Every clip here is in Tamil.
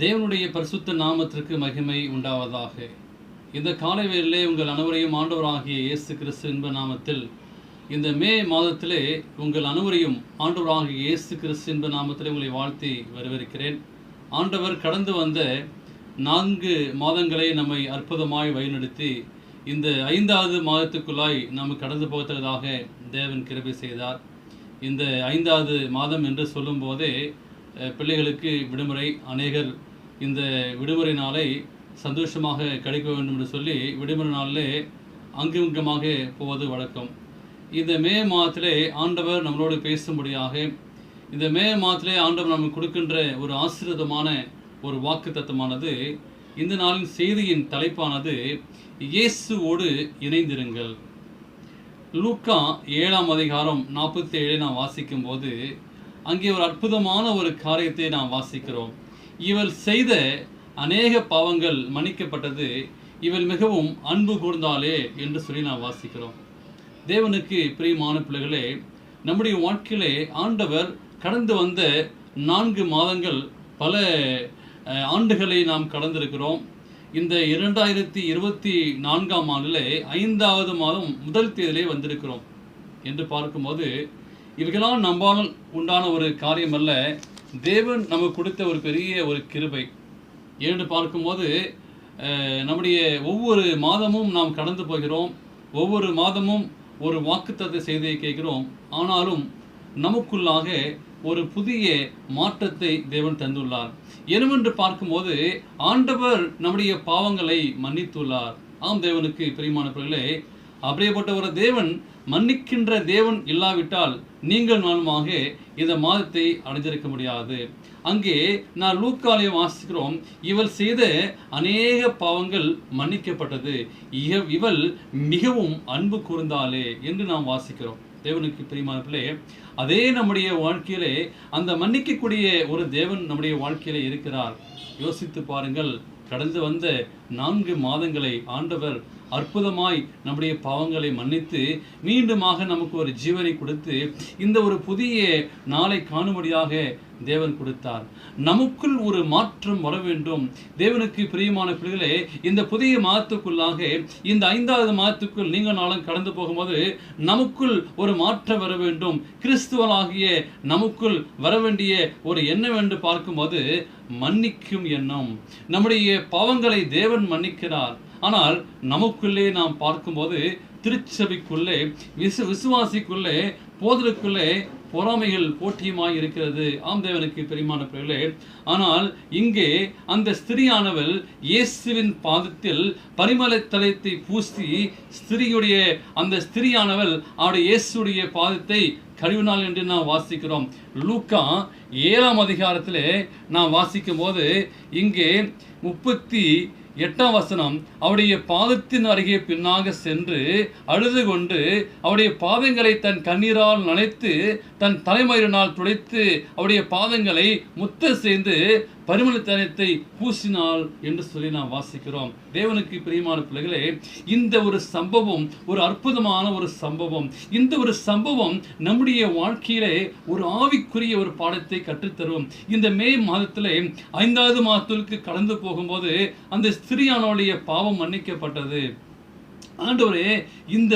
தேவனுடைய பரிசுத்த நாமத்திற்கு மகிமை உண்டாவதாக. இந்த காலை வேளையிலே உங்கள் அனைவரையும் ஆண்டவராகிய இயேசு கிறிஸ்து என்ப நாமத்தில் இந்த மே மாதத்திலே உங்கள் அனைவரையும் ஆண்டவராகிய இயேசு கிறிஸ்து என்ப நாமத்திலே உங்களை வாழ்த்தி வரவேற்கிறேன். ஆண்டவர் கடந்து வந்த 4 மாதங்களை நம்மை அற்புதமாய் வழிநடத்தி இந்த 5வது மாதத்துக்குள்ளாய் நாம் கடந்து போகத்தக்கதாக தேவன் கிருபை செய்தார். இந்த 5வது மாதம் என்று சொல்லும் போதே பிள்ளைகளுக்கு விடுமுறை, அநேகர் இந்த விடுமுறை நாளை சந்தோஷமாக கழிக்க வேண்டும் என்று சொல்லி விடுமுறை நாளிலே அங்குமாக போவது வழக்கம். இந்த மே மாதத்திலே ஆண்டவர் நம்மளோடு பேசும்படியாக, இந்த மே மாதத்திலே ஆண்டவர் நமக்கு கொடுக்கின்ற ஒரு ஆசீர்வாதமான ஒரு வாக்கு தத்தமானது, இந்த நாளின் செய்தியின் தலைப்பானது இயேசுவோடு இணைந்திருங்கள். லூக்கா 7ஆம் அதிகாரம் 47 நாம் வாசிக்கும் போது அங்கே ஒரு அற்புதமான ஒரு காரியத்தை நாம் வாசிக்கிறோம். இவள் செய்த அநேக பாவங்கள் மன்னிக்கப்பட்டது, இவள் மிகவும் அன்பு கூர்ந்தாளே என்று சொல்லி நாம் வாசிக்கிறோம். தேவனுக்கு பிரியமான பிள்ளைகளே, நம்முடைய வாழ்க்கையிலே ஆண்டவர் கடந்து வந்த 4 மாதங்கள், பல ஆண்டுகளை நாம் கடந்திருக்கிறோம். இந்த 2024ஆம் ஆண்டிலே 5வது மாதம் முதல் தேதியிலே வந்திருக்கிறோம் என்று பார்க்கும்போது இவைகளால் நம்பால் உண்டான ஒரு காரியம் அல்ல, தேவன் நமக்கு கொடுத்த ஒரு பெரிய ஒரு கிருபை என்று பார்க்கும்போது நம்முடைய ஒவ்வொரு மாதமும் நாம் கடந்து போகிறோம். ஒவ்வொரு மாதமும் ஒரு வாக்குத்தத்த செய்தியை கேட்கிறோம். ஆனாலும் நமக்குள்ளாக ஒரு புதிய மாற்றத்தை தேவன் தந்துள்ளார். என்னவென்று பார்க்கும்போது ஆண்டவர் நம்முடைய பாவங்களை மன்னித்துள்ளார். ஆம், தேவனுக்கு பிரியமான பிள்ளைகளே, அப்படியேப்பட்ட ஒரு தேவன், மன்னிக்கின்ற தேவன் இல்லாவிட்டால் நீங்கள் நானுமாக இந்த மாதத்தை அடைஞ்சிருக்க முடியாது. அங்கே நான் லூக்காலே வாசிக்கிறோம், இவள் செய்த அநேக பாவங்கள் மன்னிக்கப்பட்டது, இவள் மிகவும் அன்பு கூர்ந்தாளே என்று நாம் வாசிக்கிறோம். தேவனுக்கு பிரியமான பிள்ளை, அதே நம்முடைய வாழ்க்கையிலே அந்த மன்னிக்கக்கூடிய ஒரு தேவன் நம்முடைய வாழ்க்கையிலே இருக்கிறார். யோசித்து பாருங்கள், கடந்து வந்த 4 மாதங்களை ஆண்டவர் அற்புதமாய் நம்முடைய பாவங்களை மன்னித்து மீண்டுமாக நமக்கு ஒரு ஜீவனை கொடுத்து இந்த ஒரு புதிய நாளை காணும்படியாக தேவன் கொடுத்தார். நமக்குள் ஒரு மாற்றம் வர வேண்டும். தேவனுக்கு பிரியமான பிள்ளைகளே, இந்த புதிய மாதத்துக்குள்ளாக, இந்த 5வது மாதத்துக்குள் நீங்கள் நாளும் கடந்து போகும்போது நமக்குள் ஒரு மாற்றம் வர வேண்டும். கிறிஸ்துவனாகிய நமக்குள் வர வேண்டிய ஒரு எண்ணம் என்று பார்க்கும்போது மன்னிக்கும் எண்ணம். நம்முடைய பாவங்களை தேவன் மன்னிக்கிறார். ஆனால் நமக்குள்ளே நாம் பார்க்கும்போது திருச்சபைக்குள்ளே, விசுவாசிக்குள்ளே, போதலுக்குள்ளே பொறாமைகள் போட்டியுமாய் இருக்கிறது. ஆம், தேவனுக்கு பிரியமான பிள்ளைகளே, ஆனால் இங்கே அந்த ஸ்திரியானவள் இயேசுவின் பாதத்தில் பரிமள தலத்தை பூசி ஸ்திரியுடைய அந்த ஸ்திரியானவள் அவருடைய இயேசுடைய பாதத்தை கழுவினாள் என்று நாம் வாசிக்கிறோம். லூக்கா 7ஆம் அதிகாரத்திலே நாம் வாசிக்கும் போது இங்கே 38ஆம் வசனம், அவருடைய பாதத்தின் அருகே பின்னாக சென்று அழுது கொண்டு அவருடைய பாதங்களை தன் கண்ணீரால் நனைத்து தன் தலைமயிரினால் துடைத்து அவருடைய பாதங்களை முத்த செய்து பரிமளத்தனத்தை பூசினாள் என்று சொல்லி நாம் வாசிக்கிறோம். தேவனுக்கு பிரியமான பிள்ளைகளே, இந்த ஒரு சம்பவம் ஒரு அற்புதமான ஒரு சம்பவம். இந்த ஒரு சம்பவம் நம்முடைய வாழ்க்கையிலே ஒரு ஆவிக்குரிய ஒரு பாடத்தை கற்றுத்தரும். இந்த மே மாதத்திலே 5வது மாதத்திற்கு கடந்து போகும்போது அந்த ஸ்திரியானுடைய பாவம் மன்னிக்கப்பட்டது. ஆண்டவரே, இந்த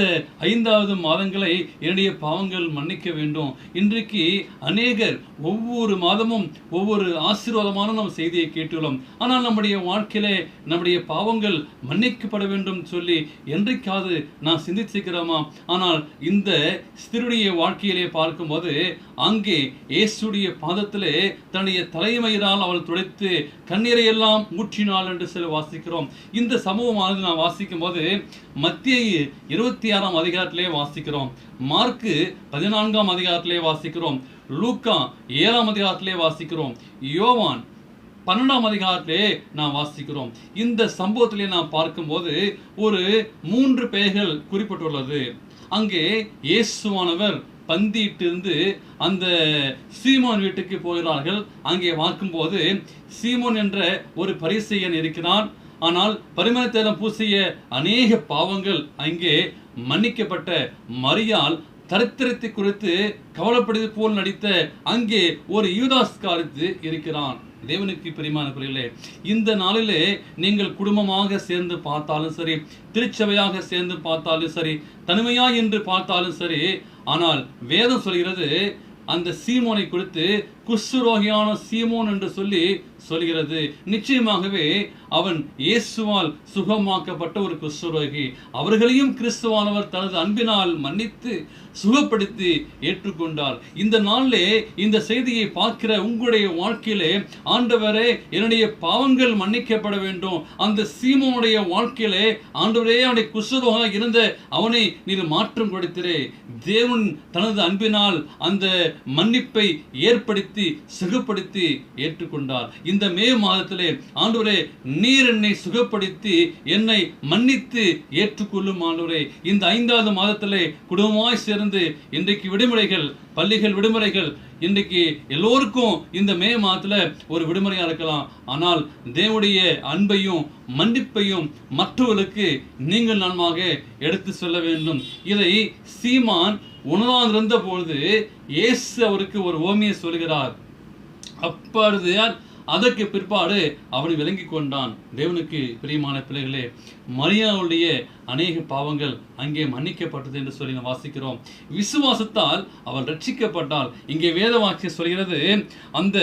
5வது மாதங்களை என்னுடைய பாவங்கள் மன்னிக்க வேண்டும். இன்றைக்கு அநேகர் ஒவ்வொரு மாதமும் ஒவ்வொரு ஆசீர்வாதமான நம்ம செய்தியை கேட்டுள்ளோம். ஆனால் நம்முடைய வாழ்க்கையிலே நம்முடைய பாவங்கள் மன்னிக்கப்பட வேண்டும் சொல்லி என்றைக்காவது நான் சிந்திச்சிருக்கிறோமா? ஆனால் இந்த ஸ்திரியுடைய வாழ்க்கையிலே பார்க்கும்போது அங்கே இயேசுடைய பாதத்திலே தன்னுடைய தலைமயிரால் அவள் துடைத்து கண்ணீரை எல்லாம் ஊற்றினாள் என்று சொல்லி வாசிக்கிறோம். இந்த சம்பவமானது நான் வாசிக்கும் போது மத்தேயு 26ஆம் அதிகாரத்திலே வாசிக்கிறோம், மார்க்கு 14ஆம் அதிகாரத்திலே வாசிக்கிறோம், லூக்கா 7ஆம் அதிகாரத்திலே வாசிக்கிறோம், யோவான் 12ஆம் அதிகாரத்திலே நாம் வாசிக்கிறோம். இந்த சம்பவத்திலே நாம் பார்க்கும்போது ஒரு 3 பெயர்கள் குறிப்பிட்டுள்ளது. அங்கே இயேசுவானவர் பந்தியிட்டிருந்து அந்த சீமோன் வீட்டுக்கு போகிறார்கள். அங்கே பார்க்கும்போது சீமோன் என்ற ஒரு பரிசேயன் இருக்கிறான். ஆனால் பரிமள தைலம் பூசிய அநேக பாவங்கள் அங்கே மன்னிக்கப்பட்ட மரியாள் தரித்திரத்தை குறித்து கவலைப்படுவது போல் நடித்த அங்கே ஒரு யூதாஸ்காரத்து இருக்கிறான். தேவனுக்கு பிரியமான பிள்ளைகளே, இந்த நாளிலே நீங்கள் குடும்பமாக சேர்ந்து பார்த்தாலும் சரி, திருச்சபையாக சேர்ந்து பார்த்தாலும் சரி, தனிமையா என்று பார்த்தாலும் சரி, ஆனால் வேதம் சொல்கிறது அந்த சீமோனை குறித்து குஷ்டரோகியான சீமோன் என்று சொல்லி சொல்கிறது. நிச்சயமாகவே அவன் இயேசுவால் சுகமாக்கப்பட்ட ஒரு குஷ்டரோகி. அவர்களையும் கிறிஸ்துவானவர் தனது அன்பினால் மன்னித்து சுகப்படுத்தி ஏற்றுக்கொண்டார். இந்த நாளிலே இந்த செய்தியை பார்க்கிற உங்களுடைய வாழ்க்கையிலே, ஆண்டவரே என்னுடைய பாவங்கள் மன்னிக்கப்பட வேண்டும், அந்த சீமோனுடைய வாழ்க்கையிலே ஆண்டவரே அவனுடைய குஷ்டரோக இருந்த அவனை நீர் மாற்றம் கொடுத்திரே. தேவன் தனது அன்பினால் அந்த மன்னிப்பை ஏற்படுத்தி சுகப்படுத்தி ஏற்றுக்கொண்டார். இந்த மே மாதத்திலே ஆண்டவரே நீர் என்னை சுகப்படுத்தி என்னை மன்னித்து ஏற்றுக்கொள்ளும் ஆண்டவரே. இந்த 5வது மாதத்திலே குடும்பமாய் சேர்ந்து இன்றைக்கு விடுமுறைகள், பள்ளிகள் விடுமுறைகள், இன்றைக்கு எல்லோருக்கும் இந்த மே மாதத்துல ஒரு விடுமுறையா இருக்கலாம். ஆனால் தேவனுடைய அன்பையும் மன்னிப்பையும் மற்றவர்களுக்கு நீங்கள் நன்மாக எடுத்து சொல்ல வேண்டும். இதை சீமான் உணராதிருந்த பொழுது இயேசு அவருக்கு ஒரு ஓமையை சொல்கிறார். அப்பொழுது அதற்கு பிற்பாடு அவனை விளங்கி கொண்டான். தேவனுக்கு பிரியமான பிள்ளைகளே, மரியாளுடைய அநேக பாவங்கள் அங்கே மன்னிக்கப்பட்டது என்று சொல்லி நாம் வாசிக்கிறோம். விசுவாசத்தால் அவள் ரட்சிக்கப்பட்டாள். இங்கே வேத வாக்கியம் சொல்கிறது, அந்த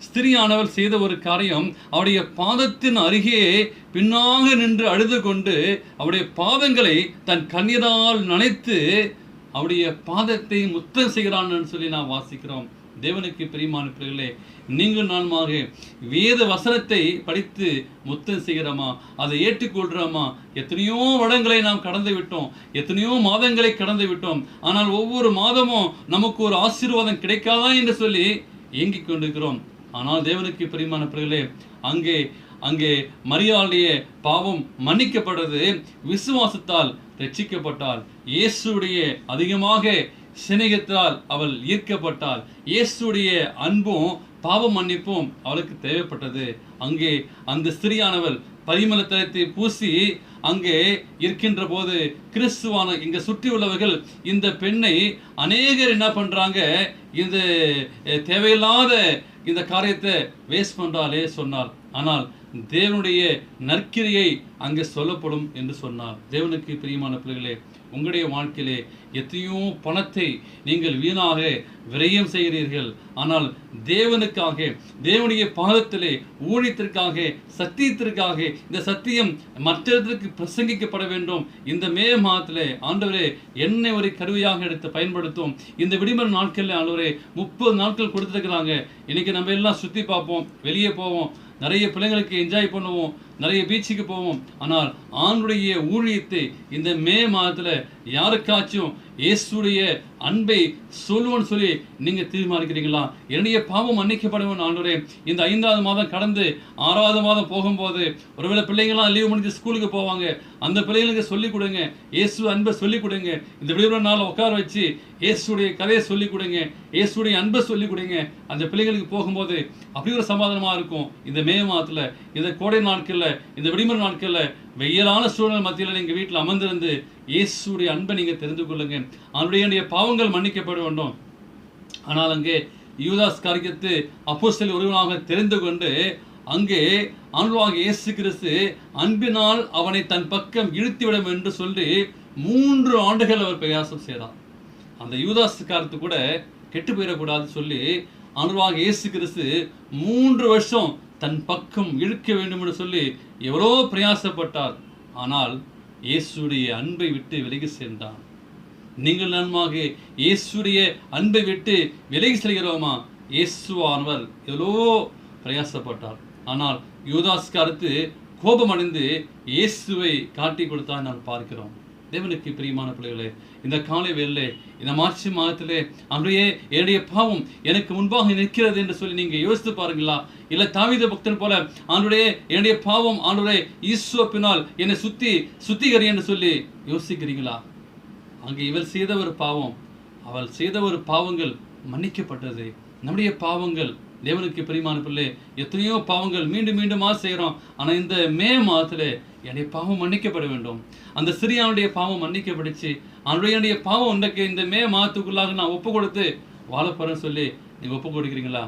ஸ்திரியானவள் செய்த ஒரு காரியம், அவருடைய பாதத்தின் அருகே பின்னாக நின்று அழுது கொண்டு அவருடைய பாதங்களை தன் கண்ணீரால் நனைத்து அவருடைய பாதத்தை முத்தம் செய்கிறான் என்று சொல்லி நாம் வாசிக்கிறோம். தேவனுக்கு பிரியமான பிள்ளைகளே, நீங்கள் நான்மாக வேத வசனத்தை படித்து முத்தம் செய்கிறோமா, அதை ஏற்றுக்கொள்கிறோமா? எத்தனையோ வருடங்களை நாம் கடந்து விட்டோம், எத்தனையோ மாதங்களை கடந்து விட்டோம். ஆனால் ஒவ்வொரு மாதமும் நமக்கு ஒரு ஆசீர்வாதம் கிடைக்காதா என்று சொல்லி ஏங்கிக் கொண்டிருக்கிறோம். ஆனால் தேவனுக்கு பிரியமான பிள்ளைகளே, அங்கே மரியாளுடைய பாவம் மன்னிக்கப்படுறது, விசுவாசத்தால் ரட்சிக்கப்பட்டால். இயேசுடைய அதிகமாக சிநேகத்தால் அவள் ஈர்க்கப்பட்டாள். இயேசுடைய அன்பும் பாவ மன்னிப்பும் அவளுக்கு தேவைப்பட்டது. அங்கே அந்த ஸ்திரியானவள் பரிமள தைலத்தை பூசி அங்கே இருக்கின்ற போது கிறிஸ்துவான இங்க சுற்றி உள்ளவர்கள் இந்த பெண்ணை அநேகர் என்ன பண்றாங்க, இந்த தேவையில்லாத இந்த காரியத்தை வேஸ்ட் பண்றாலே சொன்னார். ஆனால் தேவனுடைய நற்கிரியை அங்கே சொல்லப்படும் என்று சொன்னார். தேவனுக்கு பிரியமான பிள்ளைகளே, உங்களுடைய வாழ்க்கையிலே எத்தனையோ பணத்தை நீங்கள் வீணாக விரயம் செய்கிறீர்கள். ஆனால் தேவனுக்காக, தேவனுடைய பாதத்திலே ஊழியத்திற்காக, சத்தியத்திற்காக, இந்த சத்தியம் மற்றவர்களுக்கு பிரசங்கிக்கப்பட வேண்டும். இந்த மே மாதத்திலே ஆண்டவரே என்னை ஒரு கருவியாக எடுத்து பயன்படுத்தும். இந்த விடுமுறை நாட்களில் ஆண்டவரே 30 நாட்கள் கொடுத்துருக்கிறாங்க. இன்னைக்கு நம்ம எல்லாம் சுற்றி பார்ப்போம், வெளியே போவோம், நிறைய பிள்ளைங்களுக்கு என்ஜாய் பண்ணுவோம், நிறைய பீச்சுக்கு போவோம். ஆனால் ஆண்டுடைய ஊழியத்தை இந்த மே மாதத்தில் யாருக்காச்சும் இயேசுடைய அன்பை சொல்லுவோன்னு சொல்லி நீங்கள் தீர்மானிக்கிறீங்களா? என்னுடைய பாவம் மன்னிக்கப்படவும் ஆண்டவரே. இந்த 5வது மாதம் கடந்து 6வது மாதம் போகும்போது ஒருவேளை பிள்ளைங்களாம் லீவ் முடிஞ்சு ஸ்கூலுக்கு போவாங்க. அந்த பிள்ளைங்களுக்கு சொல்லிக் கொடுங்க, இயேசு அன்பை சொல்லிக் கொடுங்க. இந்த விடுமுறை நாள் உட்கார வச்சு இயேசுடைய கதையை சொல்லிக் கொடுங்க, இயேசுடைய அன்பை சொல்லிக் கொடுங்க. அந்த பிள்ளைங்களுக்கு போகும்போது அப்படி ஒரு சமாதானமாக இருக்கும். இந்த மே மாதத்தில், இந்த கோடை நாட்களில், இந்த விடுமுறை நாட்களில், வெயிலான சூழ்நிலை மத்தியில் நீங்கள் வீட்டில் அமர்ந்திருந்து இயேசுடைய அன்பை நீங்கள் தெரிந்து கொள்ளுங்க. அவனுடைய பாவங்கள் மன்னிக்கப்பட வேண்டும். ஆனால் அங்கே யூதாஸ் காரியத்து அப்போஸ்தலர் ஒருவனாக தெரிந்து கொண்டு அங்கே ஆண்டவராகிய இயேசு கிறிஸ்து அன்பினால் அவனை தன் பக்கம் இழுத்திவிடும் என்று சொல்லி 3 ஆண்டுகள் அவர் பிரயாசம் செய்தார். அந்த யூதாஸ் காரியத்து கூட கெட்டு போயிடக்கூடாது சொல்லி ஆண்டவராகிய இயேசு கிறிஸ்து 3 வருஷம் தன் பக்கம் இழுக்க வேண்டும் என்று சொல்லி எவ்வளோ பிரயாசப்பட்டார். ஆனால் இயேசுடைய அன்பை விட்டு விலகி சென்றான். நீங்கள் நன்மாக இயேசுடைய அன்பை விட்டு விலகி செல்கிறோமா? இயேசுவானவர் எவ்வளோ பிரயாசப்பட்டார். ஆனால் யூதாஸ்காரத்து கோபமடைந்து இயேசுவை காட்டி கொடுத்தான் நான் பார்க்கிறோம். தேவனுக்கு பிரியமான பிள்ளைகளே, இந்த காலை வேளையிலே, இந்த மார்ச் மாதத்திலே அன்றைய என்னுடைய பாவம் எனக்கு முன்பாக நிற்கிறது என்று சொல்லி நீங்கள் யோசித்து பாருங்களா? இல்லை தாவீது பக்தன் போல ஆண்டவரே என்னுடைய பாவம் ஆண்டவரே ஈசுவப்பினால் என்னை சுத்திகரி என்று சொல்லி யோசிக்கிறீங்களா? அங்கே இவள் செய்த ஒரு பாவம், அவள் செய்த ஒரு பாவங்கள் மன்னிக்கப்பட்டது. நம்முடைய பாவங்கள், தேவனுக்கு பிரியமான பிள்ளை, எத்தனையோ பாவங்கள் மீண்டும் மீண்டுமா செய்கிறோம். ஆனால் இந்த மே மாதத்தில் என்னுடைய பாவம் மன்னிக்கப்பட வேண்டும். அந்த சிறியானுடைய பாவம் மன்னிக்கப்பட்டுச்சு. அவனுடைய பாவம் இன்றைக்கு இந்த மே மாதத்துக்குள்ளாக நான் ஒப்பு கொடுத்து வாழப்போறேன்னு சொல்லி நீங்கள் ஒப்பு கொடுக்குறீங்களா?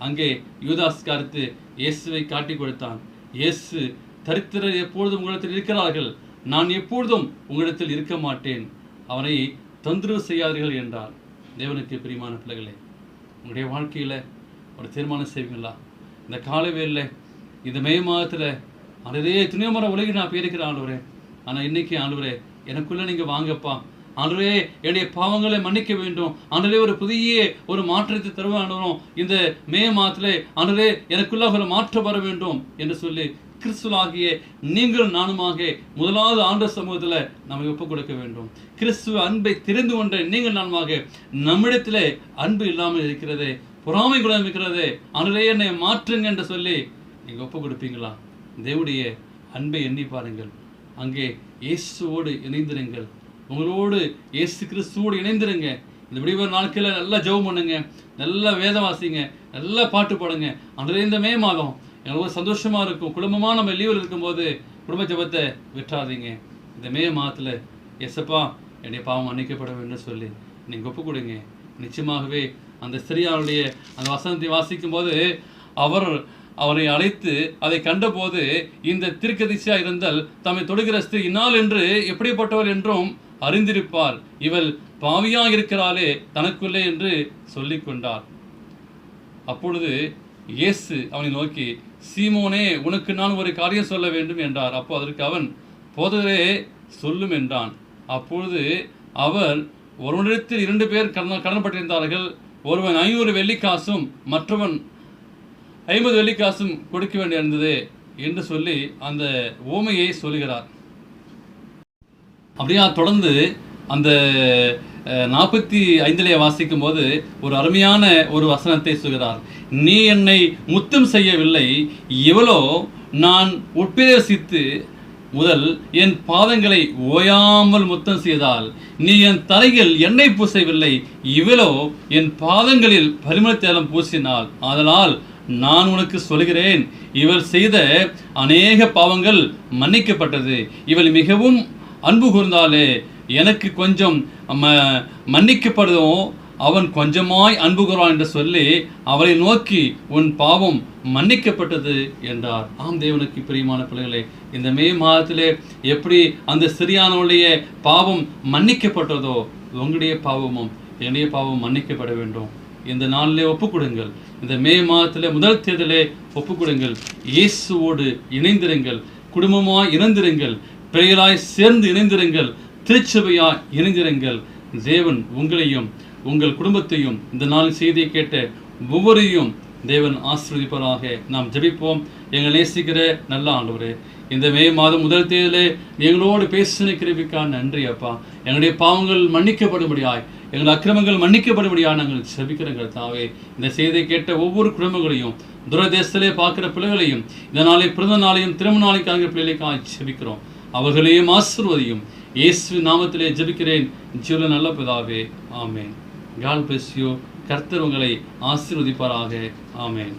அங்கே யூதாஸ்காரத்து இயேசுவை காட்டி கொடுத்தான். இயேசு, தரித்திரர் எப்பொழுதும் உங்களிடத்தில் இருக்கிறார்கள், நான் எப்பொழுதும் உங்களிடத்தில் இருக்க மாட்டேன், அவனை தொந்தரவு செய்யாதீர்கள் என்றார். தேவனுக்கு பிரியமான பிள்ளைகளே, உங்களுடைய வாழ்க்கையில் ஒரு தீர்மானம் செய்வீங்களா? இந்த காலவேளையில் இந்த மே மாதத்தில் அதே துணை முறை உலகில் நான் போயிருக்கிறேன் ஆண்டவரே, ஆனால் இன்னைக்கு ஆண்டவரே எனக்குள்ளே நீங்கள் வாங்கப்பா, ஆண்டவரே என்னுடைய பாவங்களை மன்னிக்க வேண்டும், ஆண்டவரே ஒரு புதிய ஒரு மாற்றத்தை தருவாண்டவரும் இந்த மே மாதத்திலே ஆண்டவரே எனக்குள்ளாக ஒரு மாற்றம் வர வேண்டும் என்று சொல்லி கிறிஸ்துவாகிய நீங்கள் நானுமாக முதலாவது ஆண்டவர் சமூகத்தில் நம்ம ஒப்புக் கொடுக்க வேண்டும். கிறிஸ்துவ அன்பை தெரிந்து கொண்ட நீங்கள் நானுமாக நம்மிடத்திலே அன்பு இல்லாமல் இருக்கிறதே, பொறாமை குணம் இருக்கிறதே, ஆண்டவரே என்னை மாற்றுங்க என்று சொல்லி நீங்கள் ஒப்புக் கொடுப்பீங்களா? தேவனுடைய அன்பை எண்ணி பாருங்கள். அங்கே இயேசுவோடு இணைந்திருங்கள், உங்களோடு இயேசு கிறிஸ்துவோடு இணைந்திருங்க. இந்த விடுமுறை நாட்களில் நல்லா ஜெபம் பண்ணுங்க, நல்லா வேதம் வாசிங்க, நல்லா பாட்டு பாடுங்க. ஆண்டவரே இந்த மே மாதம் எங்களுக்கு சந்தோஷமாக இருக்கும். குடும்பமாக நம்ம லீவில் இருக்கும்போது குடும்ப ஜெபத்தை விட்டுறாதீங்க. இந்த மே மாதத்தில் எஸ்ஸப்பா என்னுடைய பாவம் மன்னிக்கப்பட வேண்டும் சொல்லி நீங்கள் ஒப்பு கொடுங்க. நிச்சயமாகவே அந்த ஸ்திரியாருடைய அந்த வசனத்தை வாசிக்கும் போது அவரை அழைத்து அதை கண்டபோது, இந்த தீர்க்கதரிசியாக இருந்தால் தம்மை தொடுகிற ஸ்திரீ இன்னாள் என்று எப்படிப்பட்டவர் என்றும் அறிந்திருப்பார், இவள் பாவியாக இருக்கிறாளே தனக்குள்ளே என்று சொல்லி கொண்டார். அப்பொழுது இயேசு அவனை நோக்கி, சீமோனே, உனக்கு நான் ஒரு காரியம் சொல்ல வேண்டும் என்றார். அப்போ அதற்கு அவன், போதகரே சொல்லும் என்றான். அப்பொழுது அவர், ஒருவனிடத்தில் 2 பேர் கடன்பட்டிருந்தார்கள், ஒருவன் 500 வெள்ளிக்காசும் மற்றவன் 50 வெள்ளிக்காசும் கொடுக்க வேண்டியிருந்தது என்று சொல்லி அந்த ஓமையை சொல்கிறார். அப்படியா தொடர்ந்து அந்த 45 வாசிக்கும் போது ஒரு அருமையான ஒரு வசனத்தை சொல்கிறார். நீ என்னை முத்தம் செய்யவில்லை, இவளோ நான் உட்பிரவேசித்து முதல் என் பாதங்களை ஓயாமல் முத்தம் செய்தால். நீ என் தலையில் எண்ணெய் பூசவில்லை, இவளோ என் பாதங்களில் பரிமள தைலம் பூசினாள். அதனால் நான் உனக்கு சொல்கிறேன், இவள் செய்த அநேக பாவங்கள் மன்னிக்கப்பட்டது, இவள் மிகவும் அன்பு கூர்ந்தாலே எனக்கு கொஞ்சம் மன்னிக்கப்படுதும், அவன் கொஞ்சமாய் அன்பு கூறான் என்று சொல்லி அவளை நோக்கி, உன் பாவம் மன்னிக்கப்பட்டது என்றார். ஆம் தேவனுக்கு பிரியமான பிள்ளைகளே, இந்த மே மாதத்திலே எப்படி அந்த சிறியானுடைய பாவம் மன்னிக்கப்பட்டதோ, உங்களுடைய பாவமும் என்னுடைய பாவம் மன்னிக்கப்பட வேண்டும். இந்த நாளிலே ஒப்புக்கொடுங்கள். இந்த மே மாதத்தில் முதல் தேதியிலே ஒப்புக்கொடுங்கள். இயேசுவோடு இணைந்திருங்கள், குடும்பமாய் இணைந்திருங்கள், பிள்ளைகளாய் சேர்ந்து இணைந்திருங்கள், திருச்சபையாய் இணைந்திருங்கள். தேவன் உங்களையும் உங்கள் குடும்பத்தையும் இந்த நாள் செய்தியை கேட்ட ஒவ்வொருவரையும் தேவன் ஆசீர்வதிப்பாராக. நாம் ஜெபிப்போம். எங்கள் நேசிக்கிற நல்ல ஆண்டவரே, இந்த மே மாதம் முதல் தேதியிலே எங்களோடு பேசின கிருபைக்காக நன்றி அப்பா. எங்களுடைய பாவங்கள் மன்னிக்கப்படும்படியாய், எங்கள் அக்கிரமங்கள் மன்னிக்கப்படும்படியாக நாங்கள் ஜெபிக்கிறோம் தாவே. இந்த செய்தியை கேட்ட ஒவ்வொரு குடும்பங்களையும், துரதேசத்திலே பார்க்கிற பிள்ளைகளையும், இந்த நாளை பிறந்த நாளையும் திருமண நாளைக்கு ஆகிய பிள்ளைகளுக்காக ஜெபிக்கிறோம். அவர்களையும் ஆசீர்வதியும். இயேசு நாமத்திலே ஜெபிக்கிறேன் ஜீவன நல்ல பிதாவே, ஆமேன். God bless you. கர்த்தர் உங்களை ஆசீர்வதிப்பாராக. ஆமேன்.